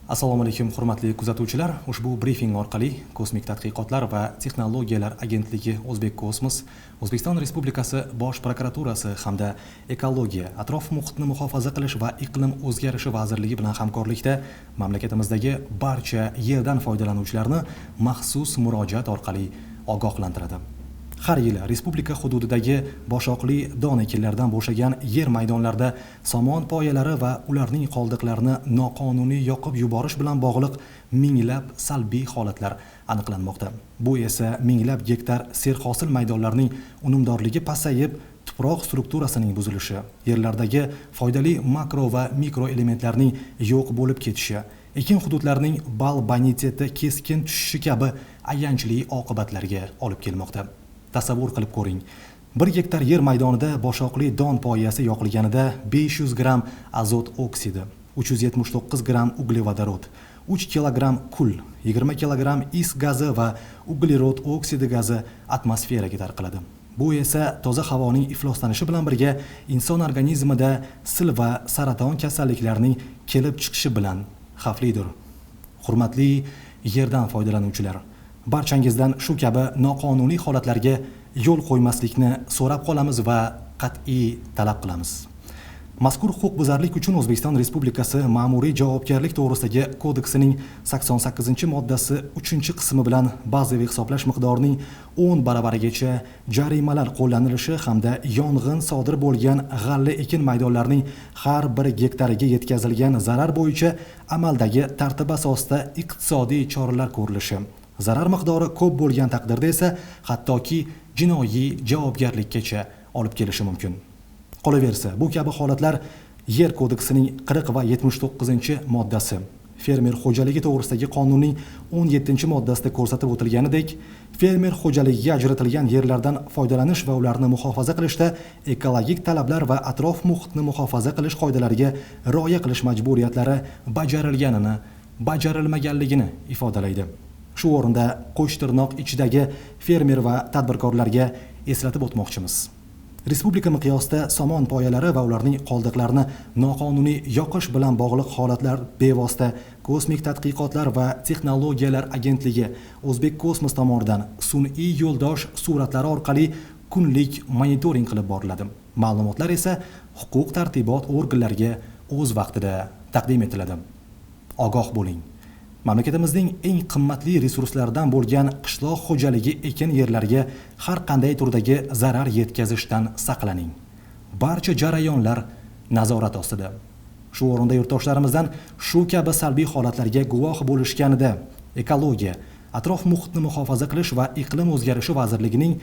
Assalomu alaykum hurmatli kuzatuvchilar. Ushbu brifing orqali Kosmik tadqiqotlar va texnologiyalar agentligi O'zbek Kosmos, O'zbekiston Respublikasi Bosh prokuraturasi hamda Ekologiya, atrof muhitni muhofaza qilish va iqlim o'zgarishi vazirligi bilan hamkorlikda mamlakatimizdagi barcha yerdan foydalanuvchilarni maxsus murojaat orqali ogohlantiradi. Har yili respublika hududidagi boshoqli don ekinlardan bo'shagan yer maydonlarida somon poyalari va ularning qoldiqlarini noqonuniy yoqib yuborish bilan bog'liq minglab salbiy holatlar aniqlanmoqda. Bu esa minglab gektar serhosil maydonlarning unumdorligi pasayib, tuproq strukturasining buzilishi, yerlardagi foydali makro va mikro elementlarning yo'q bo'lib ketishi, ekin hududlarining bal boniteti keskin tushishi kabi ayanchli oqibatlarga olib kelmoqda. Tasavvur qilib ko'ring. 1 gektar yer maydonida boshoqli don poyasi yoqilganida 500 gram azot oksidi, 379 gram uglevodorod, 3 kilogram kul, 20 kilogram is gazi va uglerod oksidi gazi atmosferaga tarqaladi. Bu esa toza havoning ifloslanishi bilan birga inson organizmida sil va saraton kasalliklarining kelib chiqishi bilan xavflidir. Hurmatli yerdan foydalanuvchilar, barchangizdan shu kabi noqonuniy holatlarga yo'l qo'ymaslikni so'rab qolamiz va qat'iy talab qilamiz. Mazkur huquqbuzarlik uchun O'zbekiston Respublikasi Ma'muriy javobgarlik to'g'risidagi kodeksining 88-moddasi 3-qismi bilan bazaviy hisoblash miqdorining 10 baravarigacha jarimalar qo'llanilishi hamda yong'in sodir bo'lgan g'alla ekin maydonlarining har 1 gektariga yetkazilgan zarar bo'yicha amaldagi tartib asosida iqtisodiy choralar ko'rilishi, zarar miqdori ko'p bo'lgan taqdirda esa hattoki jinoiy javobgarlikkacha olib kelishi mumkin. Qolaversa, bu kabi holatlar Yer kodeksining 40 va 79-moddasi, fermer xo'jaligi to'g'risidagi qonunning 17-moddasida ko'rsatib o'tilganidek, fermer xo'jaligiga ajratilgan yerlardan foydalanish va ularni muhofaza qilishda ekologik talablar va atrof muhitni muhofaza qilish qoidalariga rioya qilish majburiyatlari bajarilganini, bajarilmaganligini ifodalaydi. Shu o'rinda qo'sh tirnoq ichidagi fermer va tadbirkorlarga eslatib o'tmoqchimiz. Respublika miqyosida somon poyalari va ularning qoldiqlarini noqonuniy yoqish bilan bog'liq holatlar bevosita Kosmik tadqiqotlar va texnologiyalar agentligi O'zbek Kosmos tomonidan sun'iy yo'ldosh suratlari orqali kunlik monitoring qilib boriladi. Ma'lumotlar esa huquq tartibot organlariga o'z vaqtida taqdim etiladi. Ogoh bo'ling. Mamlakatimizning eng qimmatli resurslaridan bo'lgan qishloq xo'jaligi ekin yerlariga har qanday turdagi zarar yetkazishdan saqlaning. Barcha jarayonlar nazorat ostida. Shu o'rinda yurtdoshlarimizdan shu kabi salbiy holatlarga guvoh bo'lishganida Ekologiya, atrof muhitni muhofaza qilish va iqlim o'zgarishi vazirligining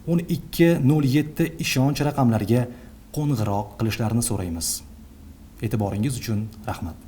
1207 ishonch raqamlariga qo'ng'iroq qilishlarini so'raymiz. E'tiboringiz uchun rahmat.